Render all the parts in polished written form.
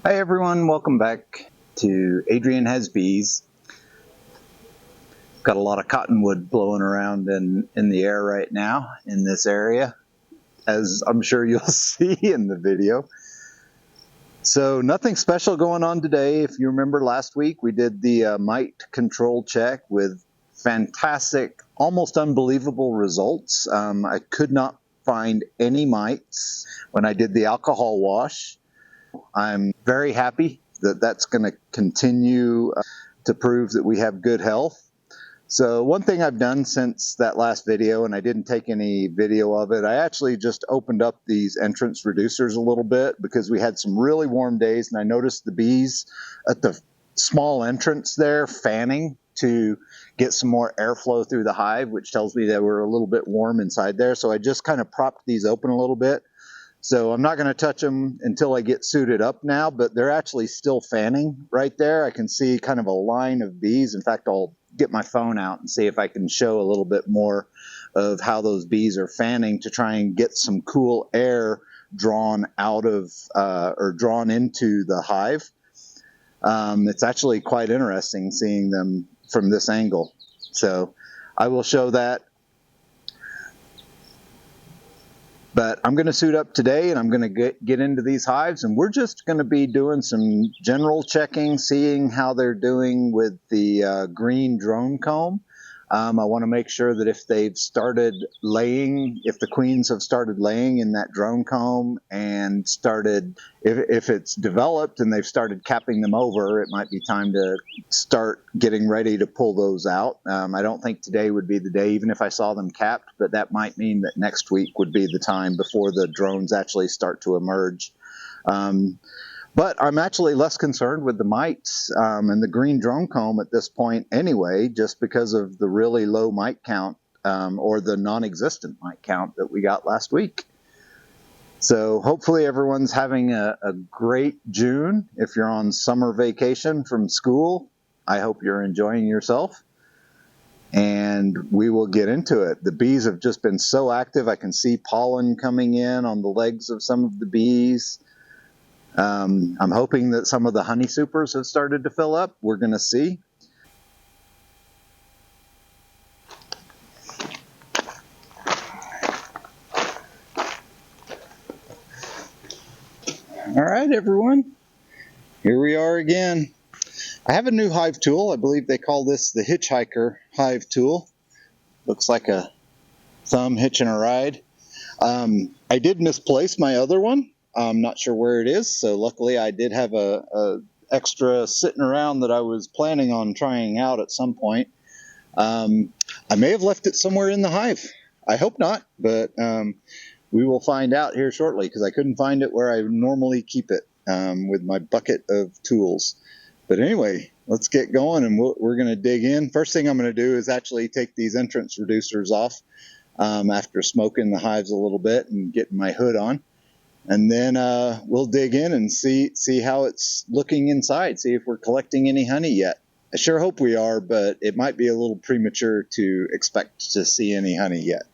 Hi everyone, welcome back to Adrian Has Bees. Got a lot of cottonwood blowing around in the air right now in this area, as I'm sure you'll see in the video. So nothing special going on today. If you remember last week, we did the mite control check with fantastic, almost unbelievable results. I could not find any mites when I did the alcohol wash. I'm very happy that that's going to continue to prove that we have good health. So one thing I've done since that last video, and I didn't take any video of it, I actually just opened up these entrance reducers a little bit because we had some really warm days, and I noticed the bees at the small entrance there fanning to get some more airflow through the hive, which tells me that we're a little bit warm inside there. So I just kind of propped these open a little bit. So I'm not going to touch them until I get suited up now, but they're actually still fanning right there. I can see kind of a line of bees. In fact, I'll get my phone out and see if I can show a little bit more of how those bees are fanning to try and get some cool air drawn out of or drawn into the hive. It's actually quite interesting seeing them from this angle. So I will show that. But I'm going to suit up today and I'm going to get into these hives, and we're just going to be doing some general checking, seeing how they're doing with the green drone comb. I want to make sure that if they've started laying, if the queens have started laying in that drone comb and started, if it's developed and they've started capping them over, it might be time to start getting ready to pull those out. I don't think today would be the day, even if I saw them capped, but that might mean that next week would be the time before the drones actually start to emerge. But I'm actually less concerned with the mites and the green drone comb at this point anyway, just because of the really low mite count or the non-existent mite count that we got last week. So hopefully everyone's having a great June. If you're on summer vacation from school, I hope you're enjoying yourself. And we will get into it. The bees have just been so active. I can see pollen coming in on the legs of some of the bees. I'm hoping that some of the honey supers have started to fill up. We're going to see. All right, everyone. Here we are again. I have a new hive tool. I believe they call this the Hitchhiker hive tool. Looks like a thumb hitching a ride. I did misplace my other one. I'm not sure where it is, so luckily I did have a extra sitting around that I was planning on trying out at some point. I may have left it somewhere in the hive. I hope not, but we will find out here shortly because I couldn't find it where I normally keep it with my bucket of tools. But anyway, let's get going and we're going to dig in. First thing I'm going to do is actually take these entrance reducers off after smoking the hives a little bit and getting my hood on. And then we'll dig in and see how it's looking inside, see if we're collecting any honey yet. I sure hope we are, but it might be a little premature to expect to see any honey yet.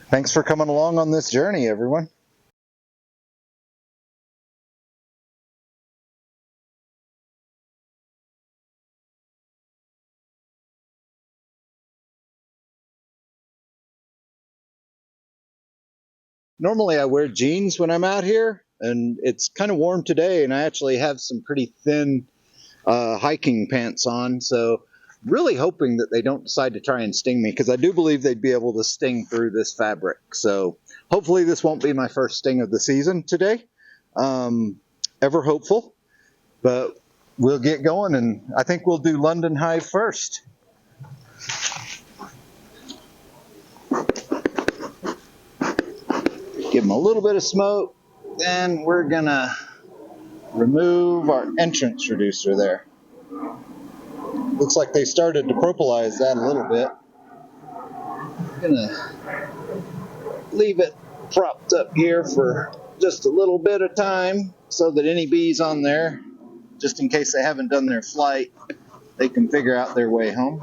Thanks for coming along on this journey, everyone. Normally I wear jeans when I'm out here, and it's kind of warm today, and I actually have some pretty thin hiking pants on, so really hoping that they don't decide to try and sting me, because I do believe they'd be able to sting through this fabric. So hopefully this won't be my first sting of the season today. Ever hopeful, but we'll get going, and I think we'll do London Hive first. Give them a little bit of smoke, then we're gonna remove our entrance reducer there. Looks like they started to propolize that a little bit. I'm gonna leave it propped up here for just a little bit of time so that any bees on there, just in case they haven't done their flight, they can figure out their way home.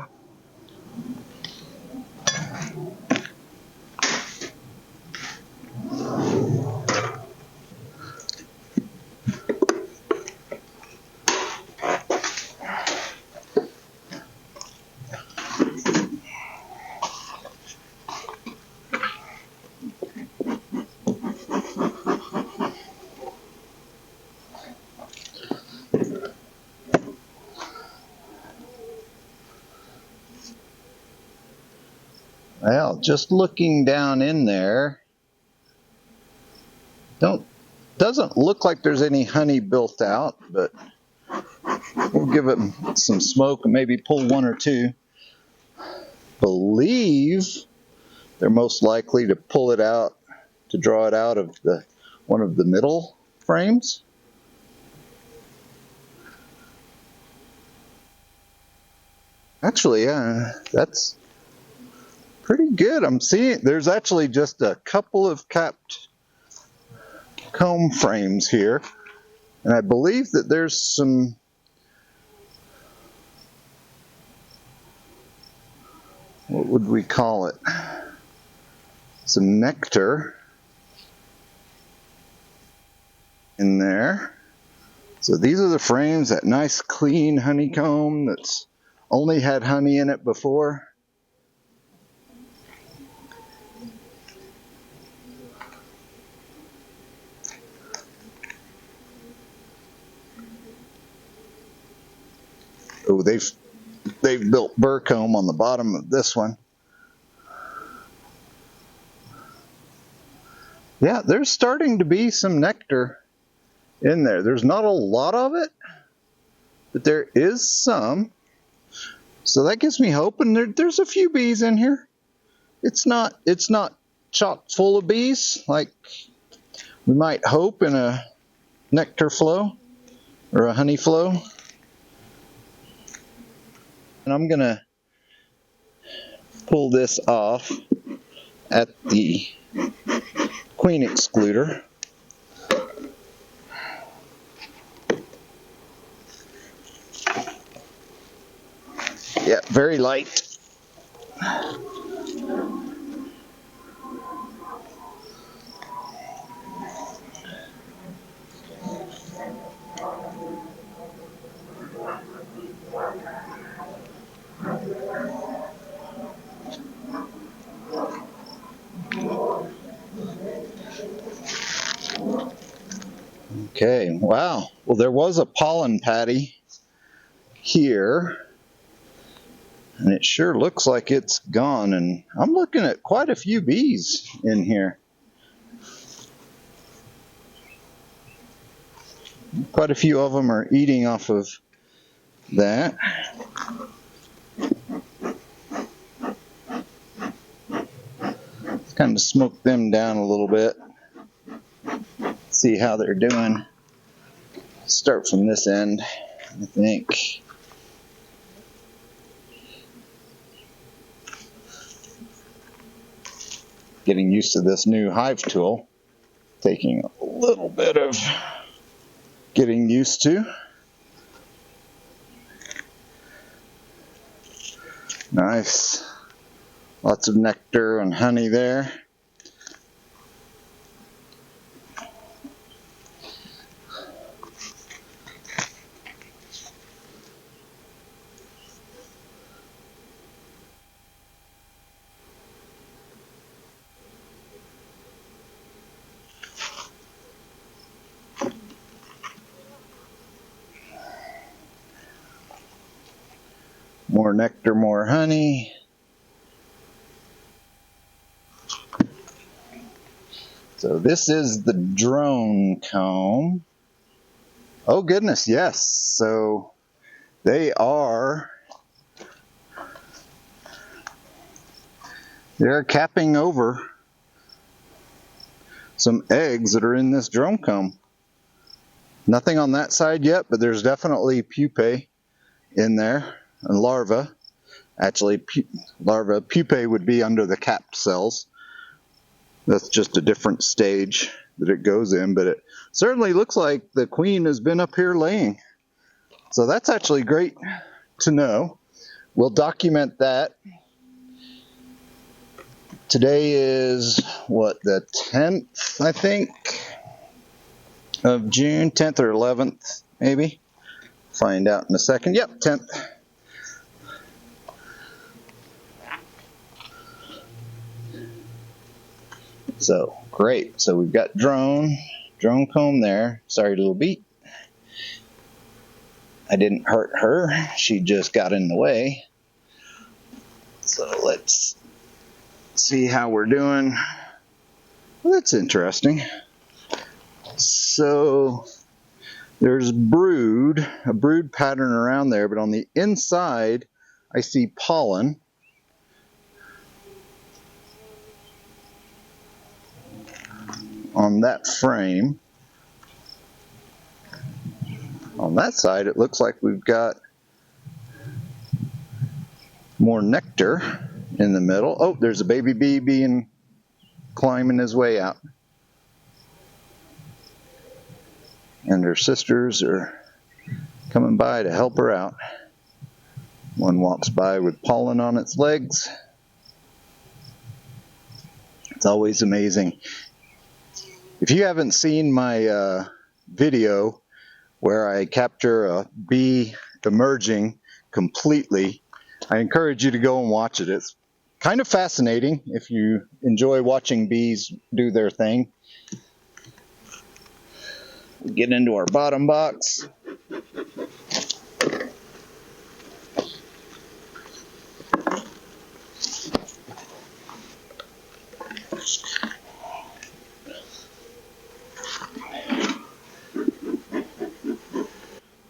Well, just looking down in there, doesn't look like there's any honey built out, but we'll give it some smoke and maybe pull one or two. Believe they're most likely to pull it out, to draw it out of one of the middle frames. Actually, yeah, that's pretty good. I'm seeing there's actually just a couple of capped comb frames here, and I believe that there's some what would we call it? Some nectar in there. So these are the frames, that nice clean honeycomb that's only had honey in it before. Oh, they've built burr comb on the bottom of this one. Yeah, there's starting to be some nectar in there. There's not a lot of it, but there is some. So that gives me hope, and there's a few bees in here. It's not chock full of bees like we might hope in a nectar flow or a honey flow. And I'm gonna pull this off at the queen excluder. Yeah, very light. Okay, wow. Well, there was a pollen patty here, and it sure looks like it's gone, and I'm looking at quite a few bees in here. Quite a few of them are eating off of that. Let's kind of smoke them down a little bit. See how they're doing. Start from this end, I think. Getting used to this new hive tool. Taking a little bit of getting used to. Nice. Lots of nectar and honey there. More nectar, more honey. So this is the drone comb. Oh goodness, yes. So they're capping over some eggs that are in this drone comb. Nothing on that side yet, but there's definitely pupae in there, and larvae. Actually, pupae would be under the capped cells. That's just a different stage that it goes in, but it certainly looks like the queen has been up here laying. So that's actually great to know. We'll document that. Today is, what, the 10th, I think, of June, 10th or 11th, maybe. Find out in a second. Yep, 10th. So, great. So we've got drone comb there. Sorry, little beat. I didn't hurt her. She just got in the way. So let's see how we're doing. Well, that's interesting. So there's a brood pattern around there, but on the inside I see pollen. On that frame. On that side it looks like we've got more nectar in the middle. Oh, there's a baby bee climbing his way out. And her sisters are coming by to help her out. One walks by with pollen on its legs. It's always amazing. If you haven't seen my video where I capture a bee emerging completely, I encourage you to go and watch it. It's kind of fascinating if you enjoy watching bees do their thing. We get into our bottom box.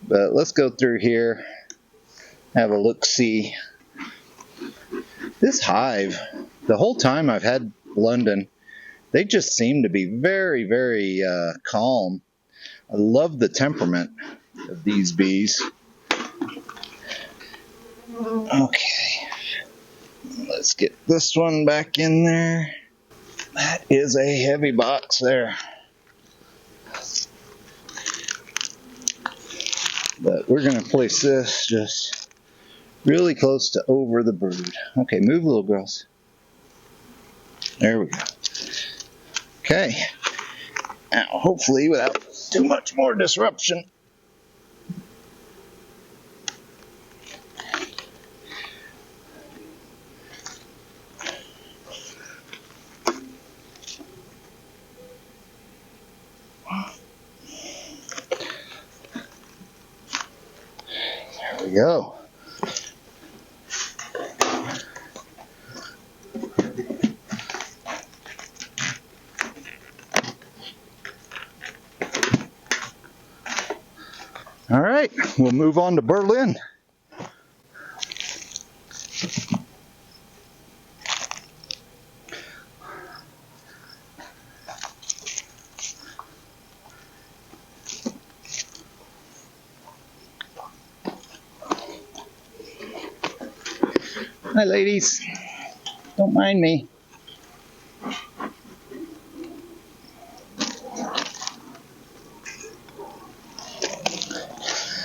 But let's go through here, have a look-see. This hive, the whole time I've had London, they just seem to be very, very calm. I love the temperament of these bees. Okay, let's get this one back in there. That is a heavy box there. But we're going to place this just really close to over the brood. Okay, move, little girls. There we go. Okay. Now, hopefully without too much more disruption. There we go. All right, we'll move on to Berlin. Hi, ladies. Don't mind me.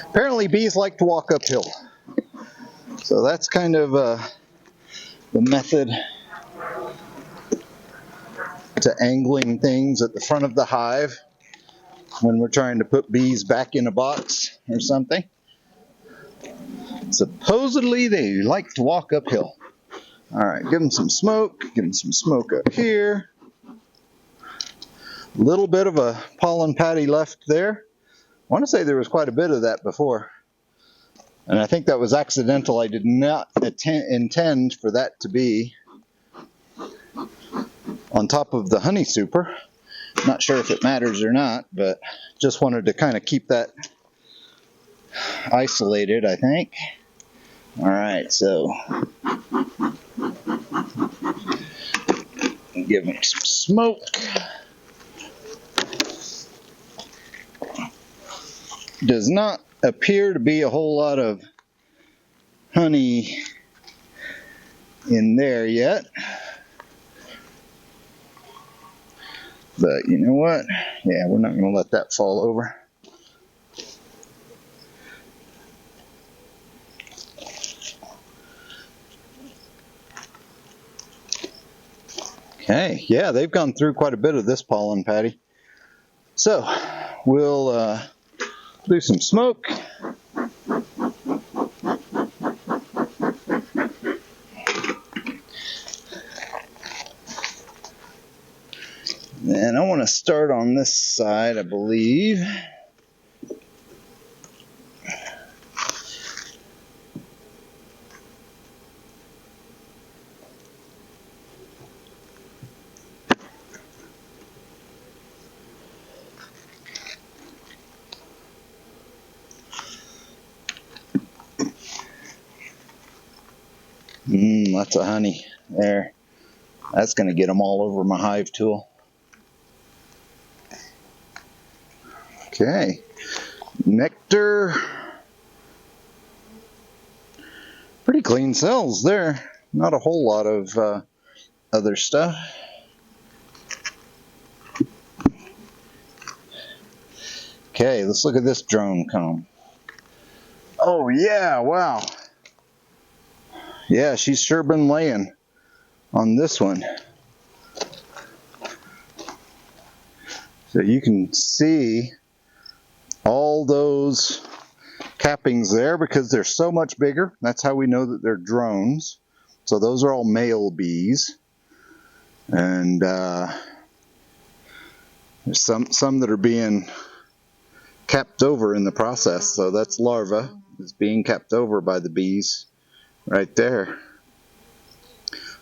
Apparently bees like to walk uphill. So that's kind of the method to angling things at the front of the hive when we're trying to put bees back in a box or something. Supposedly they like to walk uphill. All right, give them some smoke. Give them some smoke up here. A little bit of a pollen patty left there. I want to say there was quite a bit of that before. And I think that was accidental. I did not intend for that to be on top of the honey super. Not sure if it matters or not, but just wanted to kind of keep that isolated, I think. All right, so give them some smoke. Does not appear to be a whole lot of honey in there yet. But you know what? Yeah, we're not going to let that fall over. Okay, yeah, they've gone through quite a bit of this pollen patty. So, we'll do some smoke. And I want to start on this side, I believe. lots of honey there. That's going to get them all over my hive tool. Okay, nectar. Pretty clean cells there. Not a whole lot of other stuff. Okay, let's look at this drone comb. Oh yeah, wow. Yeah, she's sure been laying on this one. So you can see all those cappings there because they're so much bigger. That's how we know that they're drones. So those are all male bees. And there's some that are being capped over in the process. So that's larva is being capped over by the bees right there,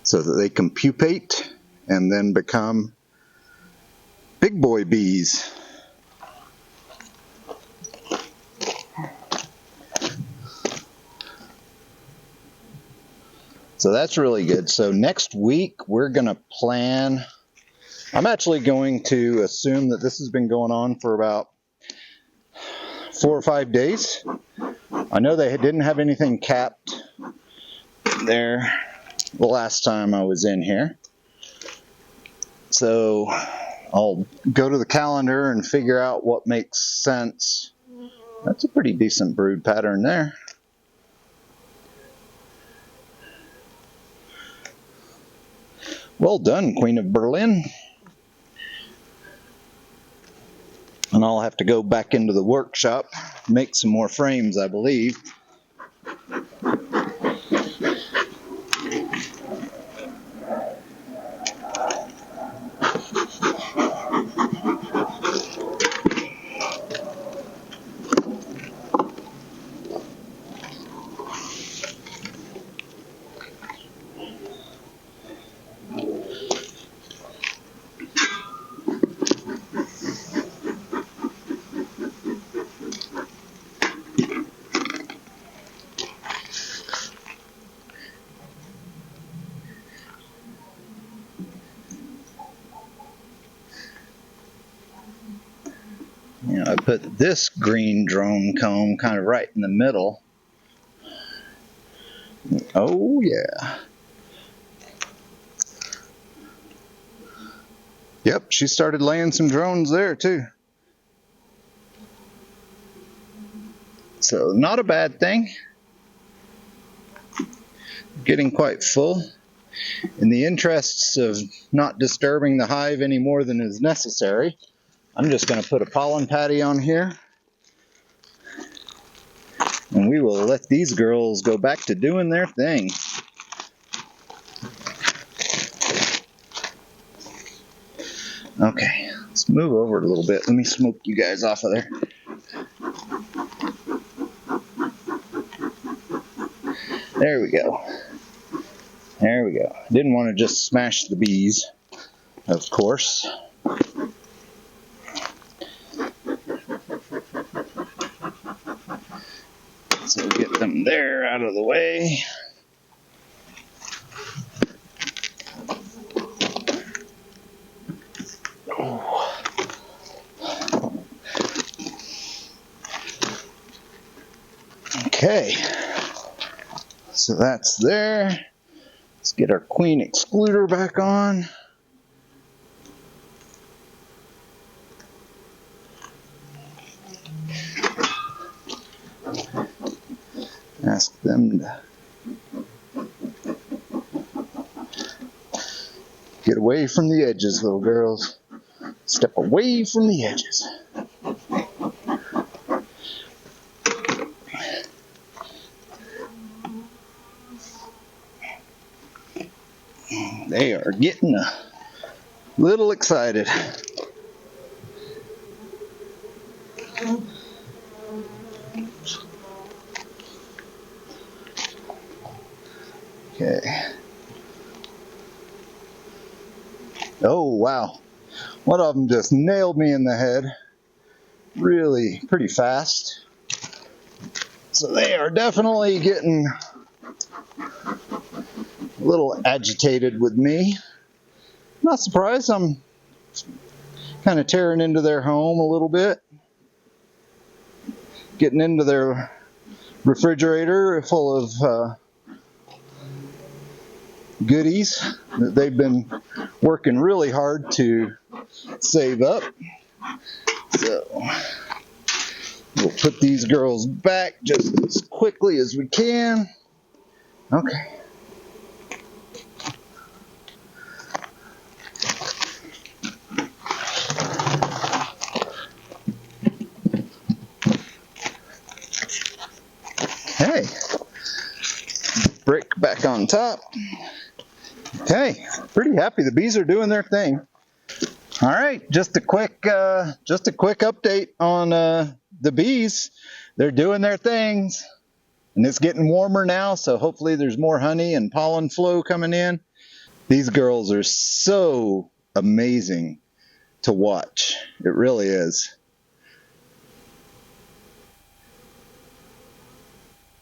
so that they can pupate and then become big boy bees. So that's really good. So next week we're gonna plan, I'm actually going to assume that this has been going on for about 4 or 5 days. I know they didn't have anything capped there the last time I was in here. So I'll go to the calendar and figure out what makes sense. That's a pretty decent brood pattern there. Well done, Queen of Berlin. And I'll have to go back into the workshop, make some more frames, I believe. You know, I put this green drone comb kind of right in the middle. Oh yeah. Yep, she started laying some drones there too. So not a bad thing. Getting quite full. In the interests of not disturbing the hive any more than is necessary, I'm just going to put a pollen patty on here. And we will let these girls go back to doing their thing. Okay, let's move over a little bit. Let me smoke you guys off of there. There we go. There we go. Didn't want to just smash the bees, of course. So get them there out of the way. Okay, so that's there. Let's get our queen excluder back on. Ask them to get away from the edges, little girls. Step away from the edges. They are getting a little excited. Okay. Oh, wow. One of them just nailed me in the head. Really pretty fast. So they are definitely getting a little agitated with me. Not surprised, I'm kind of tearing into their home a little bit. Getting into their refrigerator full of goodies that they've been working really hard to save up. So we'll put these girls back just as quickly as we can. Okay. Hey, brick back on top. Okay, pretty happy. The bees are doing their thing. All right, just a quick update on the bees. They're doing their things, and it's getting warmer now, so hopefully there's more honey and pollen flow coming in. These girls are so amazing to watch. It really is.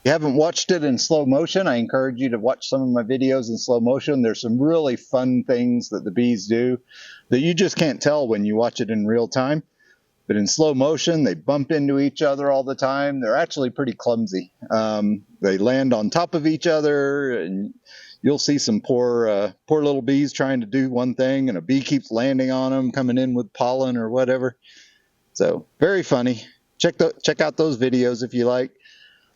If you haven't watched it in slow motion, I encourage you to watch some of my videos in slow motion. There's some really fun things that the bees do that you just can't tell when you watch it in real time. But in slow motion, they bump into each other all the time. They're actually pretty clumsy. They land on top of each other, and you'll see some poor little bees trying to do one thing, and a bee keeps landing on them, coming in with pollen or whatever. So very funny. Check out those videos if you like.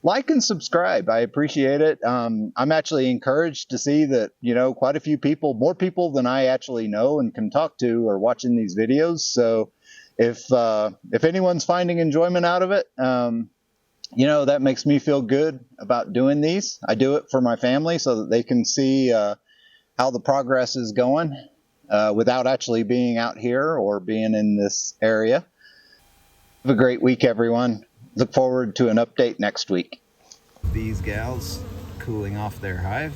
Like and subscribe. I appreciate it. I'm actually encouraged to see that, quite a few people, more people than I actually know and can talk to, are watching these videos. So if anyone's finding enjoyment out of it, that makes me feel good about doing these. I do it for my family so that they can see how the progress is going without actually being out here or being in this area. Have a great week, everyone. Look forward to an update next week. These gals cooling off their hive.